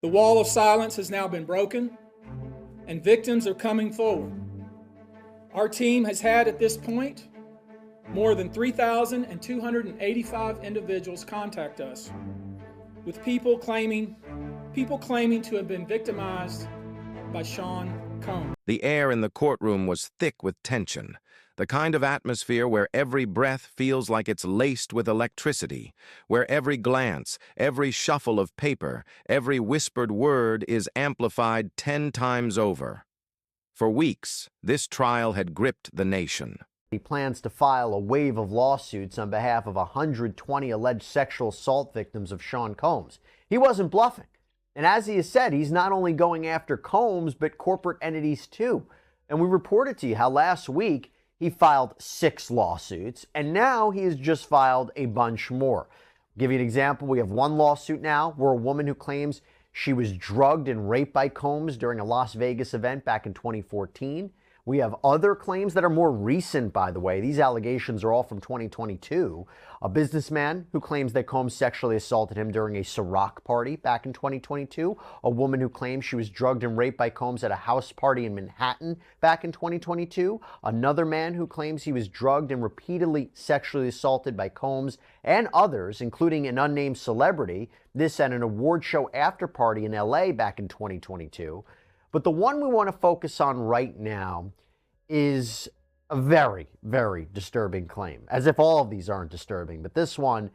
The wall of silence has now been broken, and victims are coming forward. Our team has had at this point more than 3,285 individuals contact us, with people claiming to have been victimized by Sean Combs. The air in the courtroom was thick with tension, the kind of atmosphere where every breath feels like it's laced with electricity, where every glance, every shuffle of paper, every whispered word is amplified 10 times over. For weeks, this trial had gripped the nation. He plans to file a wave of lawsuits on behalf of 120 alleged sexual assault victims of Sean Combs. He wasn't bluffing. And as he has said, he's not only going after Combs, but corporate entities too. And we reported to you how last week he filed 6 lawsuits, and now he has just filed a bunch more. I'll give you an example. We have one lawsuit now where a woman who claims she was drugged and raped by Combs during a Las Vegas event back in 2014. We have other claims that are more recent, by the way. These allegations are all from 2022. A businessman who claims that Combs sexually assaulted him during a Ciroc party back in 2022. A woman who claims she was drugged and raped by Combs at a house party in Manhattan back in 2022. Another man who claims he was drugged and repeatedly sexually assaulted by Combs and others, including an unnamed celebrity. This at an award show after party in LA back in 2022. But the one we want to focus on right now is a very, very disturbing claim, as if all of these aren't disturbing. But this one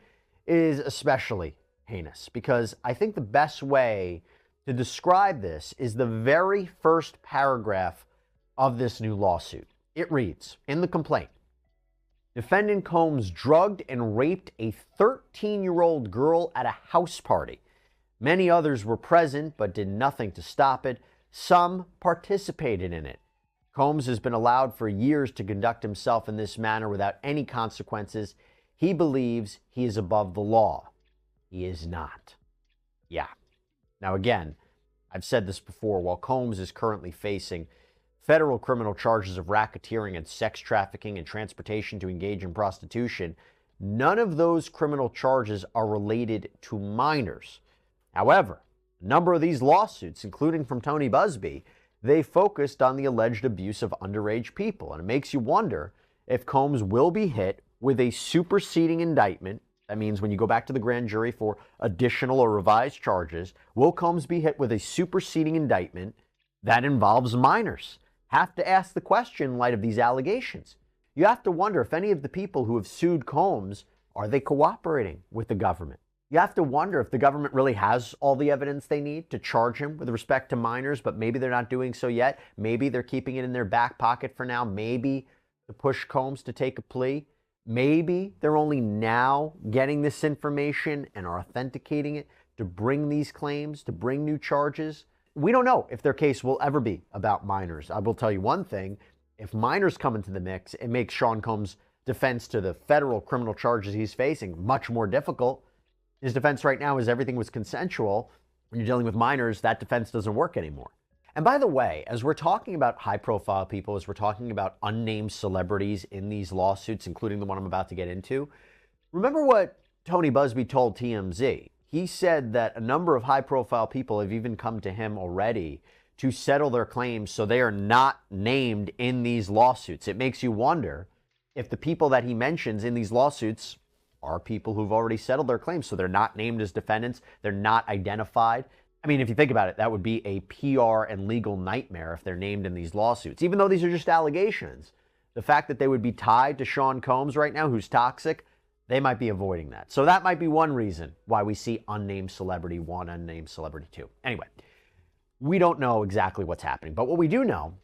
is especially heinous because I think the best way to describe this is the very first paragraph of this new lawsuit. It reads, in the complaint, defendant Combs drugged and raped a 13-year-old girl at a house party. Many others were present but did nothing to stop it. Some participated in it. Combs has been allowed for years to conduct himself in this manner without any consequences. He believes he is above the law. He is not. Yeah. Now again, I've said this before, while Combs is currently facing federal criminal charges of racketeering and sex trafficking and transportation to engage in prostitution, none of those criminal charges are related to minors. However, a number of these lawsuits, including from Tony Busby, they focused on the alleged abuse of underage people. And it makes you wonder if Combs will be hit with a superseding indictment. That means when you go back to the grand jury for additional or revised charges, will Combs be hit with a superseding indictment that involves minors? Have to ask the question in light of these allegations. You have to wonder if any of the people who have sued Combs, are they cooperating with the government? You have to wonder if the government really has all the evidence they need to charge him with respect to minors, but maybe they're not doing so yet. Maybe they're keeping it in their back pocket for now. Maybe to push Combs to take a plea. Maybe they're only now getting this information and are authenticating it to bring these claims, to bring new charges. We don't know if their case will ever be about minors. I will tell you one thing. If minors come into the mix, it makes Sean Combs' defense to the federal criminal charges he's facing much more difficult. His defense right now is everything was consensual. When you're dealing with minors, that defense doesn't work anymore. And by the way, as we're talking about high-profile people, as we're talking about unnamed celebrities in these lawsuits, including the one I'm about to get into, remember what Tony Busby told TMZ. He said that a number of high-profile people have even come to him already to settle their claims so they are not named in these lawsuits. It makes you wonder if the people that he mentions in these lawsuits are people who've already settled their claims, so they're not named as defendants, they're not identified. I mean, if you think about it, that would be a PR and legal nightmare if they're named in these lawsuits. Even though these are just allegations, the fact that they would be tied to Sean Combs right now, who's toxic, they might be avoiding that. So that might be one reason why we see unnamed celebrity 1, unnamed celebrity 2. Anyway, we don't know exactly what's happening, but what we do know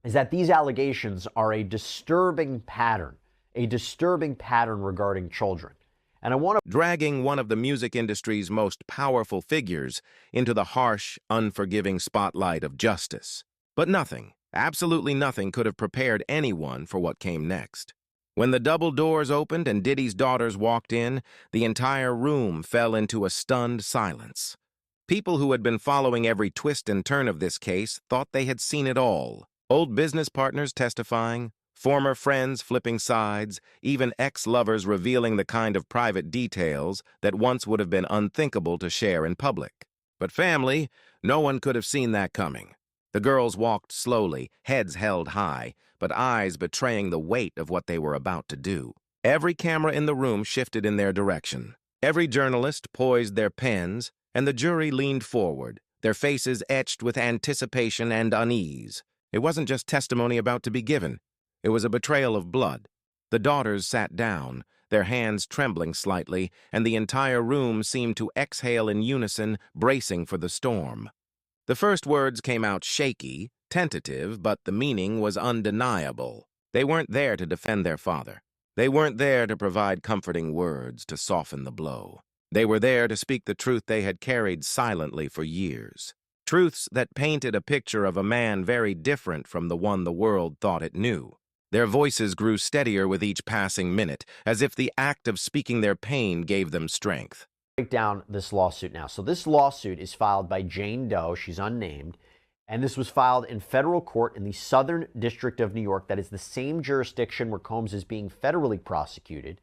is that these allegations are a disturbing pattern regarding children. And I want to dragging one of the music industry's most powerful figures into the harsh, unforgiving spotlight of justice. But nothing, absolutely nothing could have prepared anyone for what came next. When the double doors opened and Diddy's daughters walked in, the entire room fell into a stunned silence. People who had been following every twist and turn of this case thought they had seen it all. Old business partners testifying, former friends flipping sides, even ex-lovers revealing the kind of private details that once would have been unthinkable to share in public. But family, no one could have seen that coming. The girls walked slowly, heads held high, but eyes betraying the weight of what they were about to do. Every camera in the room shifted in their direction. Every journalist poised their pens, and the jury leaned forward, their faces etched with anticipation and unease. It wasn't just testimony about to be given. It was a betrayal of blood. The daughters sat down, their hands trembling slightly, and the entire room seemed to exhale in unison, bracing for the storm. The first words came out shaky, tentative, but the meaning was undeniable. They weren't there to defend their father. They weren't there to provide comforting words to soften the blow. They were there to speak the truth they had carried silently for years. Truths that painted a picture of a man very different from the one the world thought it knew. Their voices grew steadier with each passing minute, as if the act of speaking their pain gave them strength. Break down this lawsuit now. So this lawsuit is filed by Jane Doe. She's unnamed. And this was filed in federal court in the Southern District of New York. That is the same jurisdiction where Combs is being federally prosecuted.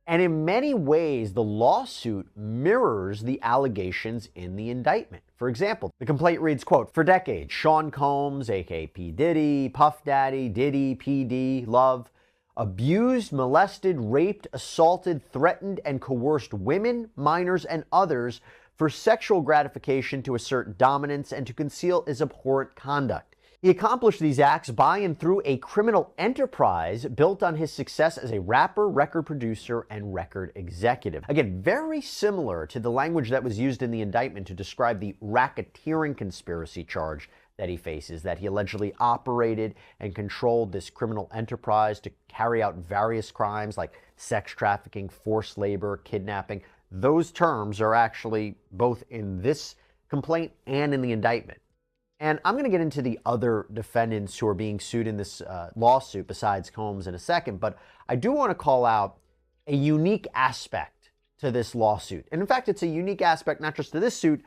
And in many ways, the lawsuit mirrors the allegations in the indictment. For example, the complaint reads, quote, "For decades, Sean Combs, aka P. Diddy, Puff Daddy, Diddy, PD, Love, abused, molested, raped, assaulted, threatened, and coerced women, minors, and others for sexual gratification to assert dominance and to conceal his abhorrent conduct. He accomplished these acts by and through a criminal enterprise built on his success as a rapper, record producer, and record executive." Again, very similar to the language that was used in the indictment to describe the racketeering conspiracy charge that he faces, that he allegedly operated and controlled this criminal enterprise to carry out various crimes like sex trafficking, forced labor, kidnapping. Those terms are actually both in this complaint and in the indictment. And I'm going to get into the other defendants who are being sued in this lawsuit besides Combs in a second, but I do want to call out a unique aspect to this lawsuit. And in fact, it's a unique aspect not just to this suit,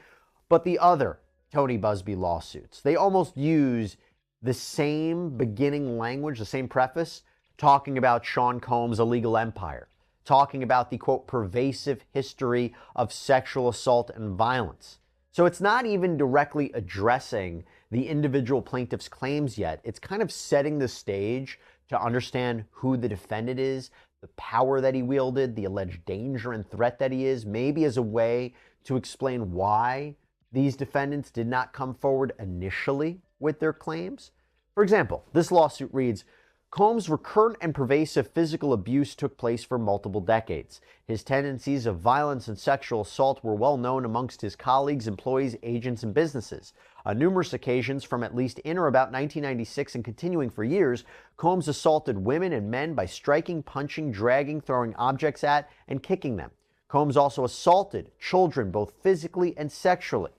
but the other Tony Buzbee lawsuits. They almost use the same beginning language, the same preface, talking about Sean Combs' illegal empire, talking about the, quote, pervasive history of sexual assault and violence. So it's not even directly addressing the individual plaintiff's claims yet. It's kind of setting the stage to understand who the defendant is, the power that he wielded, the alleged danger and threat that he is, maybe as a way to explain why these defendants did not come forward initially with their claims. For example, this lawsuit reads, "Combs' recurrent and pervasive physical abuse took place for multiple decades. His tendencies of violence and sexual assault were well known amongst his colleagues, employees, agents, and businesses. On numerous occasions from at least in or about 1996 and continuing for years, Combs assaulted women and men by striking, punching, dragging, throwing objects at, and kicking them. Combs also assaulted children both physically and sexually.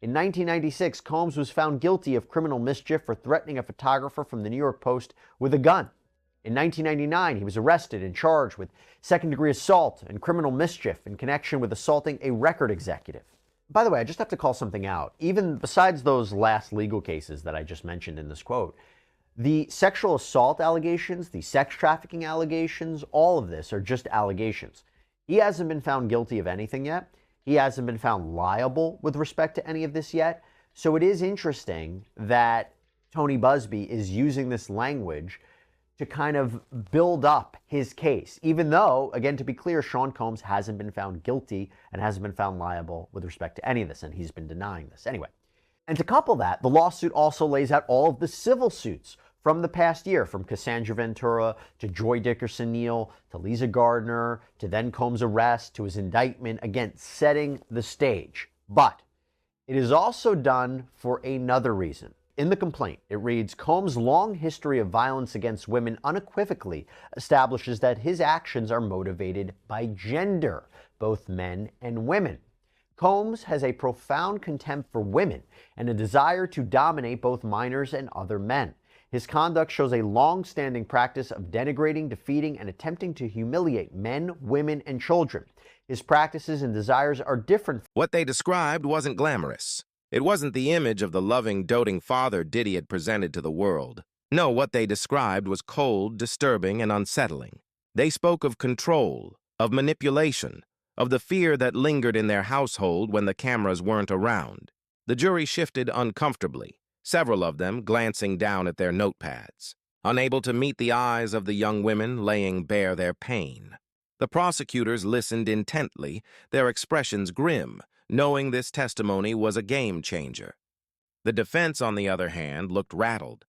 In 1996, Combs was found guilty of criminal mischief for threatening a photographer from the New York Post with a gun. In 1999, he was arrested and charged with second-degree assault and criminal mischief in connection with assaulting a record executive." By the way, I just have to call something out. Even besides those last legal cases that I just mentioned in this quote, the sexual assault allegations, the sex trafficking allegations, all of this are just allegations. He hasn't been found guilty of anything yet. He hasn't been found liable with respect to any of this yet. So it is interesting that Tony Buzbee is using this language to kind of build up his case, even though, again, to be clear, Sean Combs hasn't been found guilty and hasn't been found liable with respect to any of this, and he's been denying this. Anyway, and to couple that, the lawsuit also lays out all of the civil suits from the past year, from Cassandra Ventura to Joy Dickerson Neal to Lisa Gardner to then Combs' arrest to his indictment, again, setting the stage. But it is also done for another reason. In the complaint, it reads, "Combs' long history of violence against women unequivocally establishes that his actions are motivated by gender, both men and women. Combs has a profound contempt for women and a desire to dominate both minors and other men. His conduct shows a long-standing practice of denigrating, defeating, and attempting to humiliate men, women, and children. His practices and desires are different." What they described wasn't glamorous. It wasn't the image of the loving, doting father Diddy had presented to the world. No, what they described was cold, disturbing, and unsettling. They spoke of control, of manipulation, of the fear that lingered in their household when the cameras weren't around. The jury shifted uncomfortably, several of them glancing down at their notepads, unable to meet the eyes of the young women laying bare their pain. The prosecutors listened intently, their expressions grim, knowing this testimony was a game changer. The defense, on the other hand, looked rattled.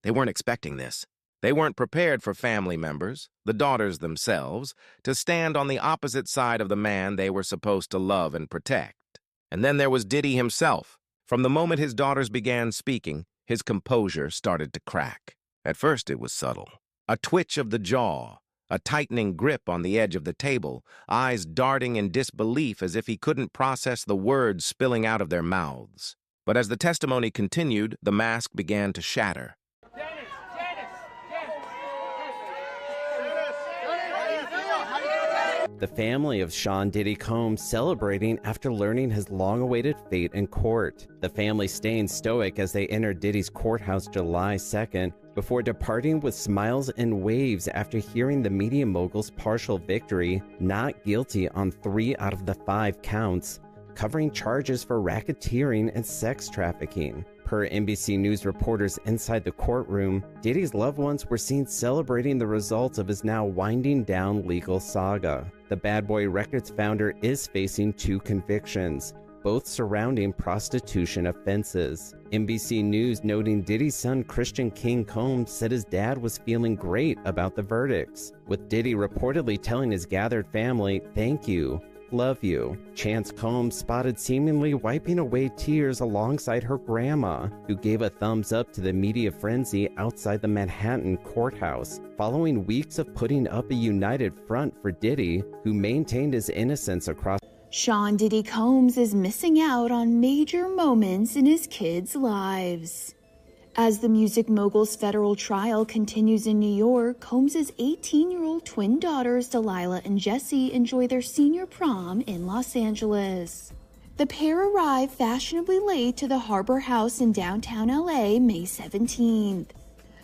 They weren't expecting this. They weren't prepared for family members, the daughters themselves, to stand on the opposite side of the man they were supposed to love and protect. And then there was Diddy himself. From the moment his daughters began speaking, his composure started to crack. At first it was subtle. A twitch of the jaw, a tightening grip on the edge of the table, eyes darting in disbelief as if he couldn't process the words spilling out of their mouths. But as the testimony continued, the mask began to shatter. The family of Sean Diddy Combs celebrating after learning his long-awaited fate in court. The family staying stoic as they entered Diddy's courthouse July 2nd before departing with smiles and waves after hearing the media mogul's partial victory, not guilty on 3 out of the 5 counts, covering charges for racketeering and sex trafficking. Per NBC News reporters inside the courtroom, Diddy's loved ones were seen celebrating the results of his now winding down legal saga. The Bad Boy Records founder is facing 2 convictions, both surrounding prostitution offenses. NBC News noting Diddy's son Christian King Combs said his dad was feeling great about the verdicts, with Diddy reportedly telling his gathered family, "Thank you. Love you." Chance Combs spotted seemingly wiping away tears alongside her grandma, who gave a thumbs up to the media frenzy outside the Manhattan courthouse, following weeks of putting up a united front for Diddy, who maintained his innocence across. Sean Diddy Combs is missing out on major moments in his kids' lives. As the music mogul's federal trial continues in New York, Combs' 18-year-old twin daughters Delilah and Jessie enjoy their senior prom in Los Angeles. The pair arrive fashionably late to the Harbor House in downtown LA May 17th.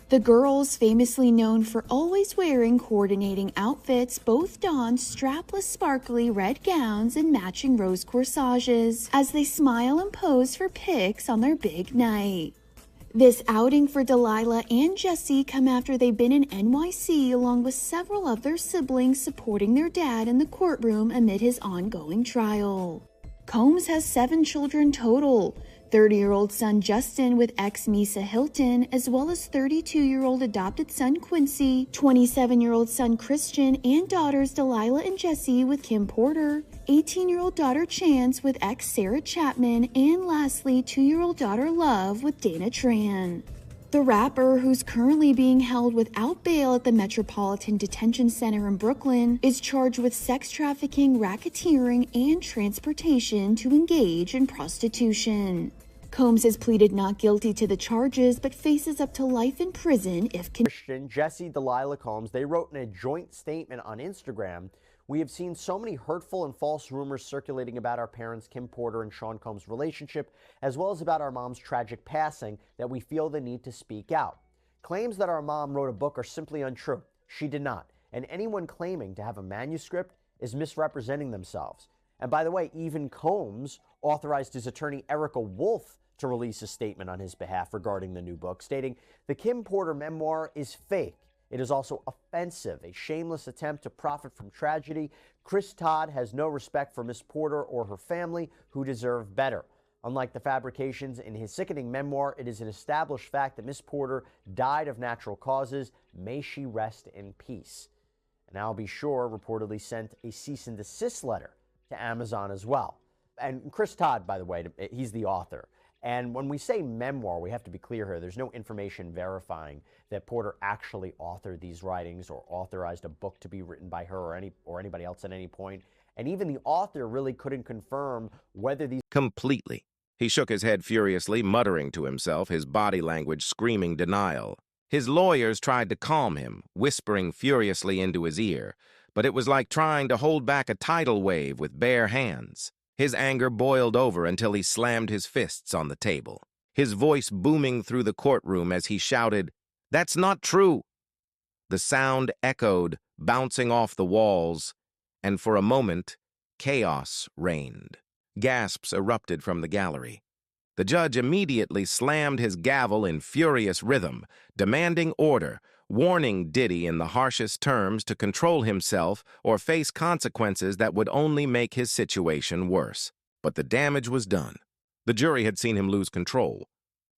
The girls, famously known for always wearing coordinating outfits, both don strapless sparkly red gowns and matching rose corsages as they smile and pose for pics on their big night. This outing for Delilah and Jessie come after they've been in NYC along with several of their siblings supporting their dad in the courtroom amid his ongoing trial. Combs has 7 children total, 30-year-old son Justin with ex-Misa Hilton, as well as 32-year-old adopted son Quincy, 27-year-old son Christian, and daughters Delilah and Jessie with Kim Porter, 18-year-old daughter Chance with ex-Sarah Chapman, and lastly, 2-year-old daughter Love with Dana Tran. The rapper, who's currently being held without bail at the Metropolitan Detention Center in Brooklyn, is charged with sex trafficking, racketeering, and transportation to engage in prostitution. Combs has pleaded not guilty to the charges, but faces up to life in prison if Christian, Jessie, Delilah Combs, they wrote in a joint statement on Instagram, "We have seen so many hurtful and false rumors circulating about our parents, Kim Porter and Sean Combs' relationship, as well as about our mom's tragic passing, that we feel the need to speak out. Claims that our mom wrote a book are simply untrue. She did not. And anyone claiming to have a manuscript is misrepresenting themselves." And by the way, even Combs authorized his attorney Erica Wolf to release a statement on his behalf regarding the new book, stating, "The Kim Porter memoir is fake. It is also offensive, a shameless attempt to profit from tragedy. Chris Todd has no respect for Miss Porter or her family, who deserve better. Unlike the fabrications in his sickening memoir, it is an established fact that Miss Porter died of natural causes. May she rest in peace." And Al B. Shore reportedly sent a cease and desist letter to Amazon as well. And Chris Todd, by the way, he's the author. And when we say memoir, we have to be clear here. There's no information verifying that Porter actually authored these writings or authorized a book to be written by her or anybody else at any point. And even the author really couldn't confirm whether these... Completely. He shook his head furiously, muttering to himself, his body language screaming denial. His lawyers tried to calm him, whispering furiously into his ear, but it was like trying to hold back a tidal wave with bare hands. His anger boiled over until he slammed his fists on the table, his voice booming through the courtroom as he shouted, "That's not true!" The sound echoed, bouncing off the walls, and for a moment, chaos reigned. Gasps erupted from the gallery. The judge immediately slammed his gavel in furious rhythm, demanding order, warning Diddy in the harshest terms to control himself or face consequences that would only make his situation worse. But the damage was done. The jury had seen him lose control.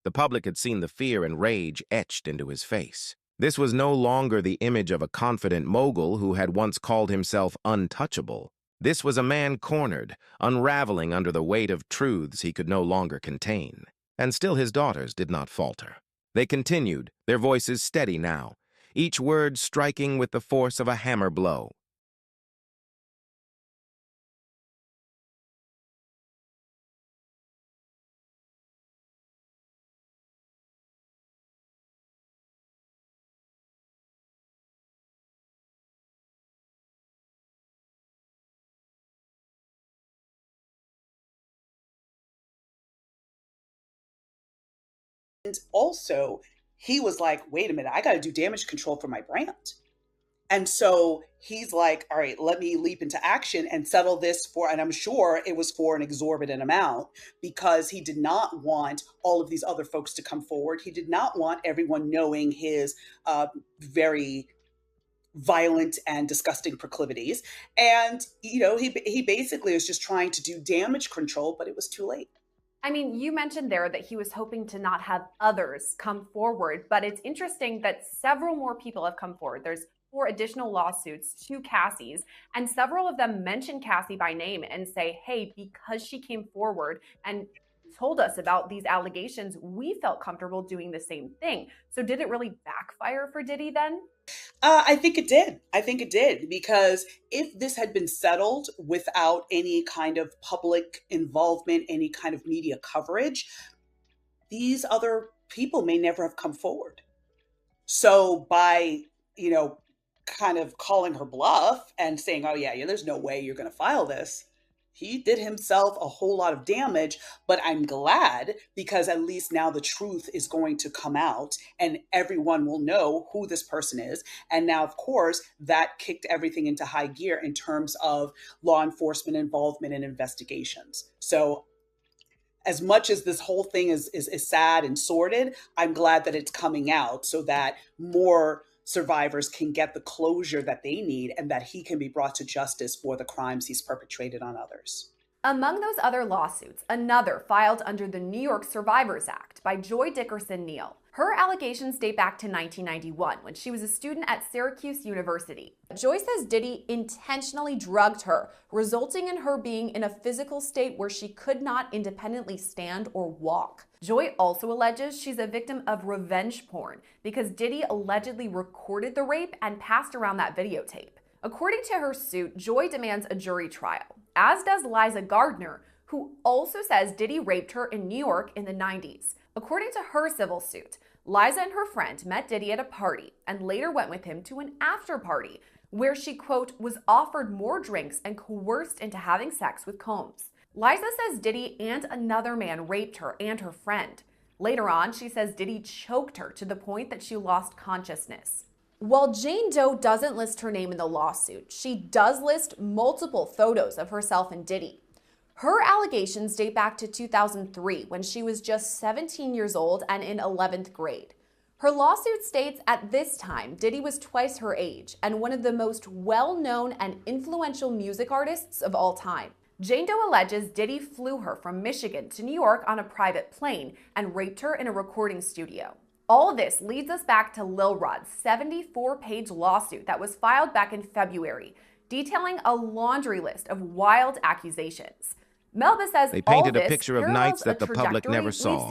The public had seen the fear and rage etched into his face. This was no longer the image of a confident mogul who had once called himself untouchable. This was a man cornered, unraveling under the weight of truths he could no longer contain. And still his daughters did not falter. They continued, their voices steady now, each word striking with the force of a hammer blow. And also, he was like, wait a minute, I got to do damage control for my brand. And so he's like, all right, let me leap into action and settle this for, and I'm sure it was for an exorbitant amount because he did not want all of these other folks to come forward. He did not want everyone knowing his very violent and disgusting proclivities. And, he basically was just trying to do damage control, but it was too late. I mean, you mentioned there that he was hoping to not have others come forward, but it's interesting that several more people have come forward. There's 4 additional lawsuits, 2 Cassies, and several of them mention Cassie by name and say, hey, because she came forward and told us about these allegations, we felt comfortable doing the same thing. So did it really backfire for Diddy then? I think it did. I think it did, because if this had been settled without any kind of public involvement, any kind of media coverage, these other people may never have come forward. So by, kind of calling her bluff and saying, oh, yeah, there's no way you're going to file this, he did himself a whole lot of damage. But I'm glad, because at least now the truth is going to come out and everyone will know who this person is. And now, of course, that kicked everything into high gear in terms of law enforcement involvement and investigations. So as much as this whole thing is sad and sordid, I'm glad that it's coming out so that more survivors can get the closure that they need and that he can be brought to justice for the crimes he's perpetrated on others. Among those other lawsuits, another filed under the New York Survivors Act by Joy Dickerson Neal. Her allegations date back to 1991 when she was a student at Syracuse University. Joy says Diddy intentionally drugged her, resulting in her being in a physical state where she could not independently stand or walk. Joy also alleges she's a victim of revenge porn because Diddy allegedly recorded the rape and passed around that videotape. According to her suit, Joy demands a jury trial, as does Liza Gardner, who also says Diddy raped her in New York in the 90s. According to her civil suit, Liza and her friend met Diddy at a party and later went with him to an after party where she, quote, was offered more drinks and coerced into having sex with Combs. Liza says Diddy and another man raped her and her friend. Later on, she says Diddy choked her to the point that she lost consciousness. While Jane Doe doesn't list her name in the lawsuit, she does list multiple photos of herself and Diddy. Her allegations date back to 2003 when she was just 17 years old and in 11th grade. Her lawsuit states at this time, Diddy was twice her age and one of the most well-known and influential music artists of all time. Jane Doe alleges Diddy flew her from Michigan to New York on a private plane and raped her in a recording studio. All of this leads us back to Lil Rod's 74-page lawsuit that was filed back in February, detailing a laundry list of wild accusations. Melba says they painted all a picture of nights that the public never saw,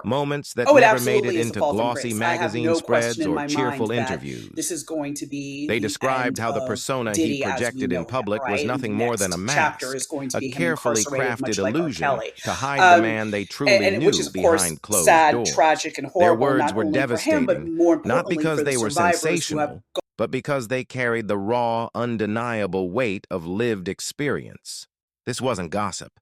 moments that it never made it is a into fall from glossy grace. magazine spreads or cheerful mind that interviews. This is going to be They the described end how the of persona Diddy he as we projected know in public him, was right? nothing The more next than a chapter mask, is going to a be him carefully incarcerated, much crafted like R. illusion Kelly. to hide the man they truly and knew which is, of course, behind closed sad, doors. tragic, and Their horrible, words not were only for him, but devastating, more not importantly because for the they were survivors who have sensational, but because they carried the raw, undeniable weight of lived experience. This wasn't gossip.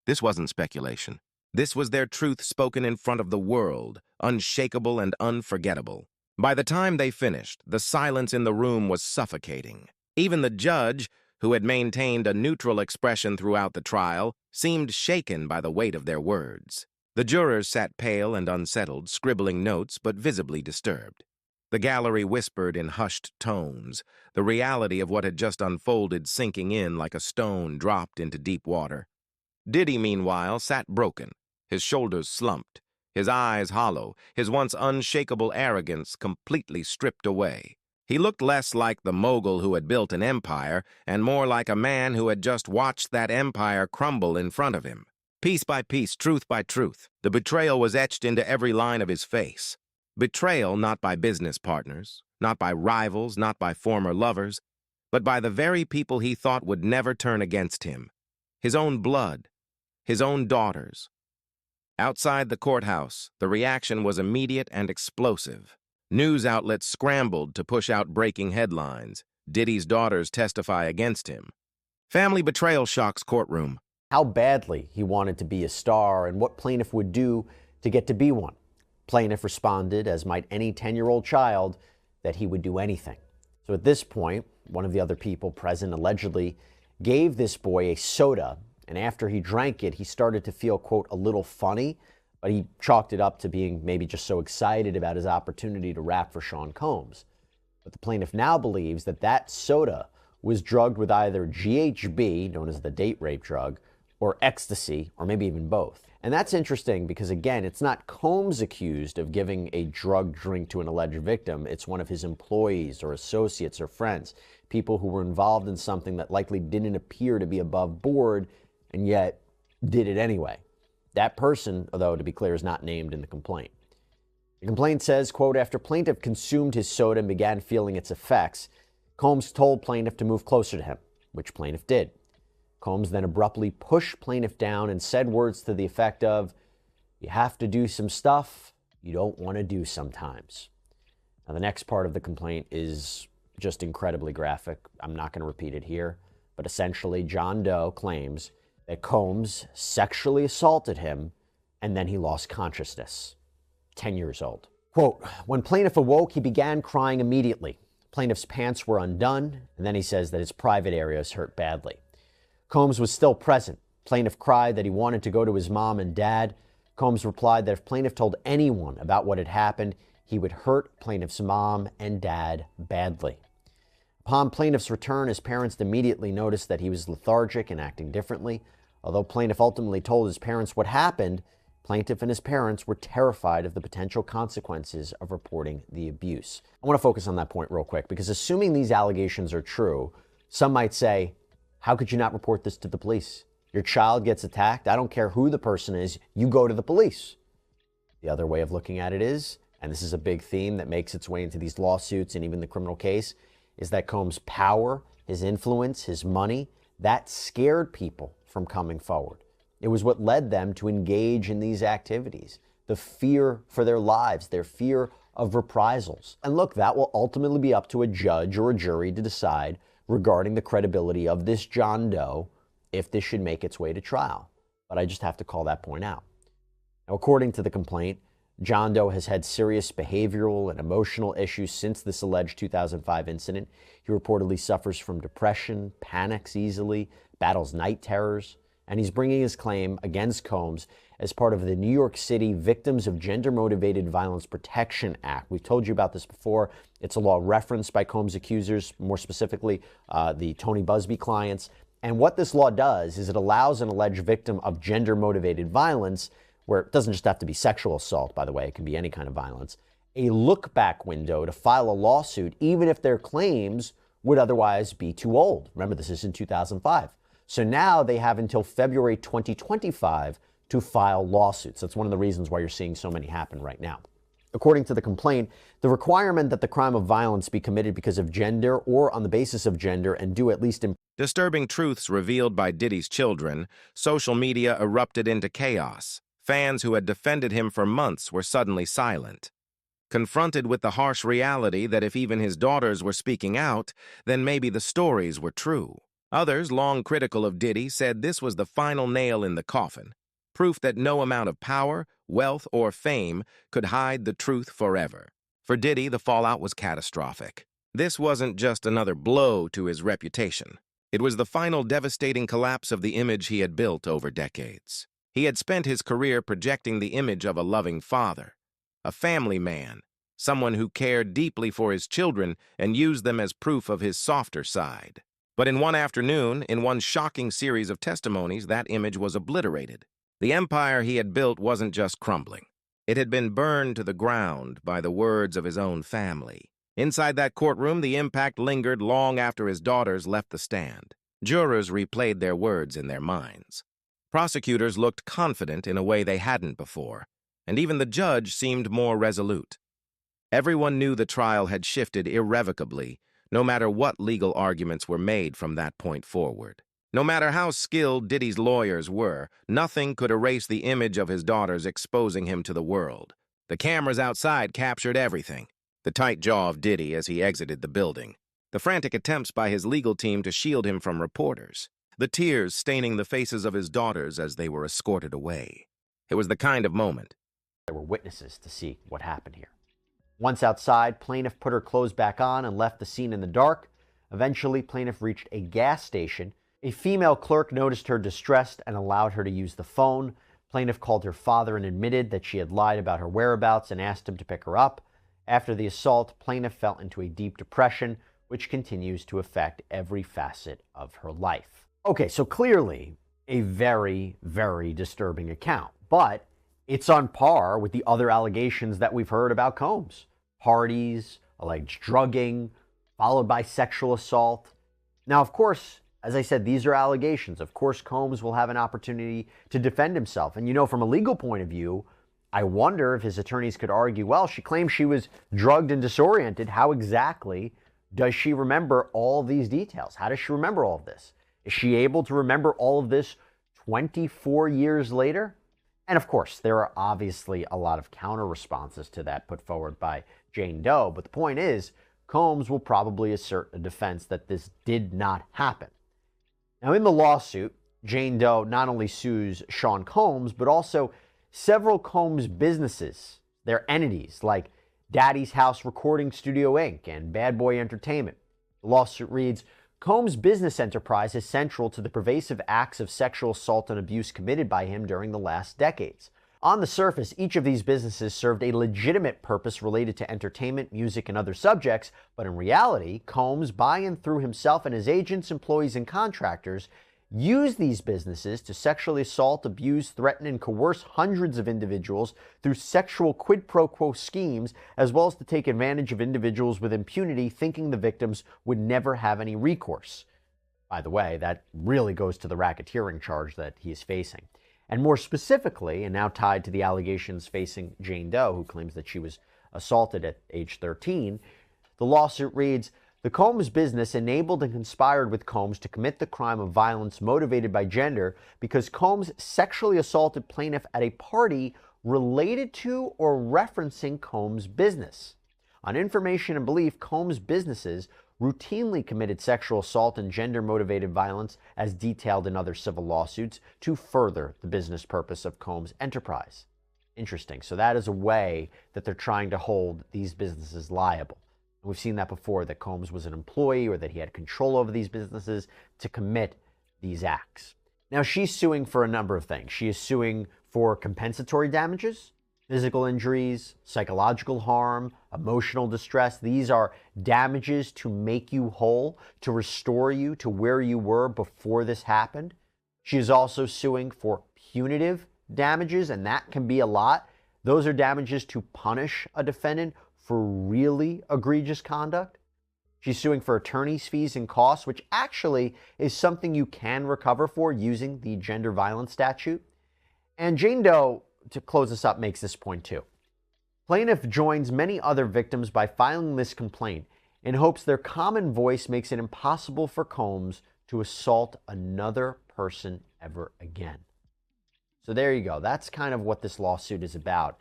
This wasn't speculation. This was their truth spoken in front of the world, unshakable and unforgettable. By the time they finished, the silence in the room was suffocating. Even the judge, who had maintained a neutral expression throughout the trial, seemed shaken by the weight of their words. The jurors sat pale and unsettled, scribbling notes but visibly disturbed. The gallery whispered in hushed tones, the reality of what had just unfolded sinking in like a stone dropped into deep water. Diddy, meanwhile, sat broken, his shoulders slumped, his eyes hollow, his once unshakable arrogance completely stripped away. He looked less like the mogul who had built an empire and more like a man who had just watched that empire crumble in front of him. Piece by piece, truth by truth, the betrayal was etched into every line of his face. Betrayal not by business partners, not by rivals, not by former lovers, but by the very people he thought would never turn against him. His own blood, his own daughters. Outside the courthouse, the reaction was immediate and explosive. News outlets scrambled to push out breaking headlines. Diddy's daughters testify against him. Family betrayal shocks courtroom. How badly he wanted to be a star and what plaintiff would do to get to be one. Plaintiff responded, as might any 10-year-old child, that he would do anything. So at this point, one of the other people present allegedly gave this boy a soda, and after he drank it, he started to feel, quote, a little funny, but he chalked it up to being maybe just so excited about his opportunity to rap for Sean Combs. But the plaintiff now believes that that soda was drugged with either GHB, known as the date rape drug, or ecstasy, or maybe even both. And that's interesting because, again, it's not Combs accused of giving a drug drink to an alleged victim. It's one of his employees or associates or friends, people who were involved in something that likely didn't appear to be above board and yet did it anyway. That person, although to be clear, is not named in the complaint. The complaint says, quote, after plaintiff consumed his soda and began feeling its effects, Combs told plaintiff to move closer to him, which plaintiff did. Combs then abruptly pushed plaintiff down and said words to the effect of, you have to do some stuff you don't want to do sometimes. Now, the next part of the complaint is just incredibly graphic. I'm not going to repeat it here, but essentially John Doe claims that Combs sexually assaulted him and then he lost consciousness. 10 years old. Quote, when plaintiff awoke, he began crying immediately. Plaintiff's pants were undone, and then he says that his private areas hurt badly. Combs was still present. Plaintiff cried that he wanted to go to his mom and dad. Combs replied that if plaintiff told anyone about what had happened, he would hurt plaintiff's mom and dad badly. Upon plaintiff's return, his parents immediately noticed that he was lethargic and acting differently. Although plaintiff ultimately told his parents what happened, plaintiff and his parents were terrified of the potential consequences of reporting the abuse. I want to focus on that point real quick because assuming these allegations are true, some might say, how could you not report this to the police? Your child gets attacked. I don't care who the person is. You go to the police. The other way of looking at it is, and this is a big theme that makes its way into these lawsuits and even the criminal case, is that Combs' power, his influence, his money, that scared people from coming forward. It was what led them to engage in these activities. The fear for their lives, their fear of reprisals. And look, that will ultimately be up to a judge or a jury to decide regarding the credibility of this John Doe if this should make its way to trial. But I just have to call that point out. Now, according to the complaint, John Doe has had serious behavioral and emotional issues since this alleged 2005 incident. He reportedly suffers from depression, panics easily, battles night terrors, and he's bringing his claim against Combs as part of the New York City Victims of Gender-Motivated Violence Protection Act. We've told you about this before. It's a law referenced by Combs' accusers, more specifically the Tony Busby clients. And what this law does is it allows an alleged victim of gender-motivated violence, where it doesn't just have to be sexual assault, by the way, it can be any kind of violence, a look-back window to file a lawsuit, even if their claims would otherwise be too old. Remember, this is in 2005. So now they have until February 2025 to file lawsuits. That's one of the reasons why you're seeing so many happen right now. According to the complaint, the requirement that the crime of violence be committed because of gender or on the basis of gender and do at least Disturbing truths revealed by Diddy's children, social media erupted into chaos. Fans who had defended him for months were suddenly silent. Confronted with the harsh reality that if even his daughters were speaking out, then maybe the stories were true. Others, long critical of Diddy, said this was the final nail in the coffin, proof that no amount of power, wealth, or fame could hide the truth forever. For Diddy, the fallout was catastrophic. This wasn't just another blow to his reputation. It was the final devastating collapse of the image he had built over decades. He had spent his career projecting the image of a loving father, a family man, someone who cared deeply for his children and used them as proof of his softer side. But in one afternoon, in one shocking series of testimonies, that image was obliterated. The empire he had built wasn't just crumbling. It had been burned to the ground by the words of his own family. Inside that courtroom, the impact lingered long after his daughters left the stand. Jurors replayed their words in their minds. Prosecutors looked confident in a way they hadn't before, and even the judge seemed more resolute. Everyone knew the trial had shifted irrevocably, no matter what legal arguments were made from that point forward. No matter how skilled Diddy's lawyers were, nothing could erase the image of his daughters exposing him to the world. The cameras outside captured everything. The tight jaw of Diddy as he exited the building. The frantic attempts by his legal team to shield him from reporters. The tears staining the faces of his daughters as they were escorted away. It was the kind of moment. There were witnesses to see what happened here. Once outside, plaintiff put her clothes back on and left the scene in the dark. Eventually, plaintiff reached a gas station. A female clerk noticed her distressed and allowed her to use the phone. Plaintiff called her father and admitted that she had lied about her whereabouts and asked him to pick her up. After the assault, plaintiff fell into a deep depression, which continues to affect every facet of her life. Okay, so clearly a very, very disturbing account, but it's on par with the other allegations that we've heard about Combs. Parties, alleged drugging, followed by sexual assault. Now, of course, as I said, these are allegations. Of course, Combs will have an opportunity to defend himself. And from a legal point of view, I wonder if his attorneys could argue, well, she claims she was drugged and disoriented. How exactly does she remember all these details? How does she remember all of this? Is she able to remember all of this 24 years later? And of course, there are obviously a lot of counter responses to that put forward by Jane Doe. But the point is, Combs will probably assert a defense that this did not happen. Now, in the lawsuit, Jane Doe not only sues Sean Combs, but also several Combs businesses, their entities like Daddy's House Recording Studio, Inc. and Bad Boy Entertainment. The lawsuit reads, Combs' business enterprise is central to the pervasive acts of sexual assault and abuse committed by him during the last decades. On the surface, each of these businesses served a legitimate purpose related to entertainment, music, and other subjects, but in reality, Combs, by and through himself and his agents, employees, and contractors, used these businesses to sexually assault, abuse, threaten, and coerce hundreds of individuals through sexual quid pro quo schemes, as well as to take advantage of individuals with impunity, thinking the victims would never have any recourse. By the way, that really goes to the racketeering charge that he is facing. And more specifically, and now tied to the allegations facing Jane Doe, who claims that she was assaulted at age 13, the lawsuit reads, the Combs business enabled and conspired with Combs to commit the crime of violence motivated by gender because Combs sexually assaulted plaintiff at a party related to or referencing Combs' business. On information and belief, Combs' businesses routinely committed sexual assault and gender-motivated violence as detailed in other civil lawsuits to further the business purpose of Combs' enterprise. Interesting. So that is a way that they're trying to hold these businesses liable. We've seen that before, that Combs was an employee or that he had control over these businesses to commit these acts. Now, she's suing for a number of things. She is suing for compensatory damages, physical injuries, psychological harm, emotional distress. These are damages to make you whole, to restore you to where you were before this happened. She is also suing for punitive damages, and that can be a lot. Those are damages to punish a defendant for really egregious conduct. She's suing for attorney's fees and costs, which actually is something you can recover for using the gender violence statute. And Jane Doe, to close this up, makes this point too. Plaintiff joins many other victims by filing this complaint in hopes their common voice makes it impossible for Combs to assault another person ever again. So there you go. That's kind of what this lawsuit is about.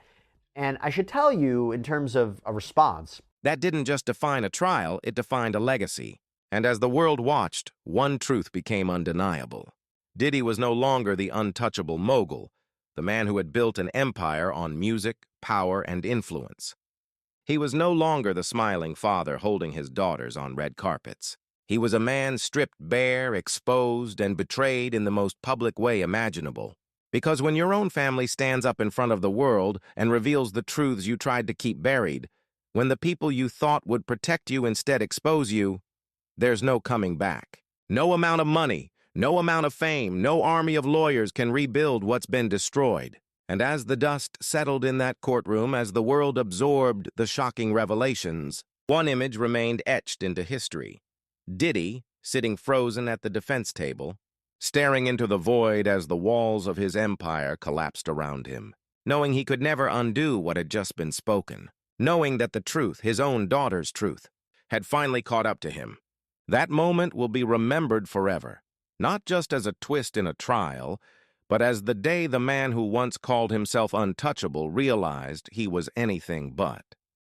And I should tell you, in terms of a response, that didn't just define a trial, it defined a legacy. And as the world watched, one truth became undeniable. Diddy was no longer the untouchable mogul, the man who had built an empire on music, power, and influence. He was no longer the smiling father holding his daughters on red carpets. He was a man stripped bare, exposed, and betrayed in the most public way imaginable. Because when your own family stands up in front of the world and reveals the truths you tried to keep buried, when the people you thought would protect you instead expose you, there's no coming back. No amount of money, no amount of fame, no army of lawyers can rebuild what's been destroyed. And as the dust settled in that courtroom, as the world absorbed the shocking revelations, one image remained etched into history. Diddy, sitting frozen at the defense table, staring into the void as the walls of his empire collapsed around him, knowing he could never undo what had just been spoken, knowing that the truth, his own daughter's truth, had finally caught up to him. That moment will be remembered forever, not just as a twist in a trial, but as the day the man who once called himself untouchable realized he was anything but.